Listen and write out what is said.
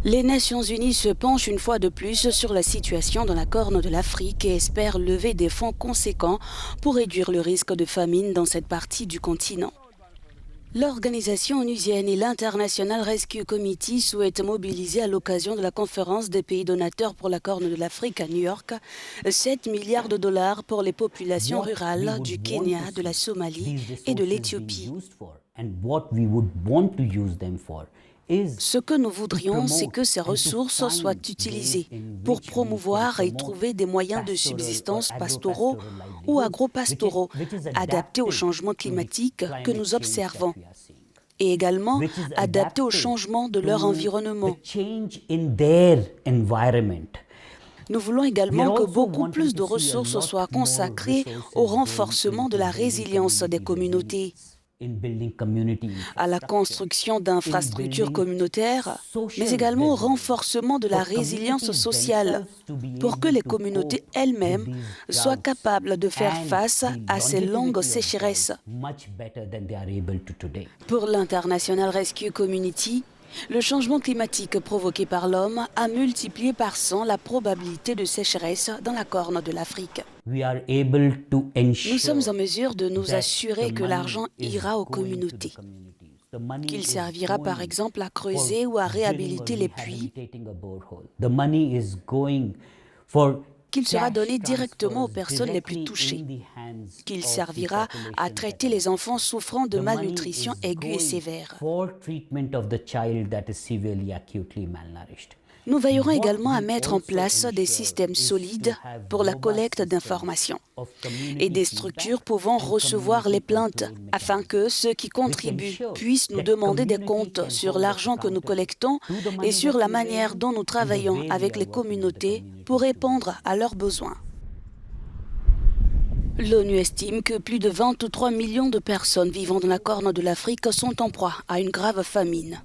Les Nations Unies se penchent une fois de plus sur la situation dans la Corne de l'Afrique et espèrent lever des fonds conséquents pour réduire le risque de famine dans cette partie du continent. L'organisation onusienne et l'International Rescue Committee souhaitent mobiliser à l'occasion de la conférence des pays donateurs pour la Corne de l'Afrique à New York 7 milliards de dollars pour les populations rurales du Kenya, de la Somalie et de l'Éthiopie. Ce que nous voudrions, c'est que ces ressources soient utilisées pour promouvoir et trouver des moyens de subsistance pastoraux ou agro-pastoraux adaptés au changement climatique que nous observons et également adaptés au changement de leur environnement. Nous voulons également que beaucoup plus de ressources soient consacrées au renforcement de la résilience des communautés, à la construction d'infrastructures communautaires, mais également au renforcement de la résilience sociale pour que les communautés elles-mêmes soient capables de faire face à ces longues sécheresses. Pour l'International Rescue Committee, le changement climatique provoqué par l'homme a multiplié par 100 la probabilité de sécheresse dans la Corne de l'Afrique. Nous sommes en mesure de nous assurer que l'argent ira aux communautés, qu'il servira par exemple à creuser ou à réhabiliter les puits, qu'il sera donné directement aux personnes les plus touchées, qu'il servira à traiter les enfants souffrant de malnutrition aiguë et sévère. Nous veillerons également à mettre en place des systèmes solides pour la collecte d'informations et des structures pouvant recevoir les plaintes afin que ceux qui contribuent puissent nous demander des comptes sur l'argent que nous collectons et sur la manière dont nous travaillons avec les communautés pour répondre à leurs besoins. L'ONU estime que plus de 23 millions de personnes vivant dans la Corne de l'Afrique sont en proie à une grave famine.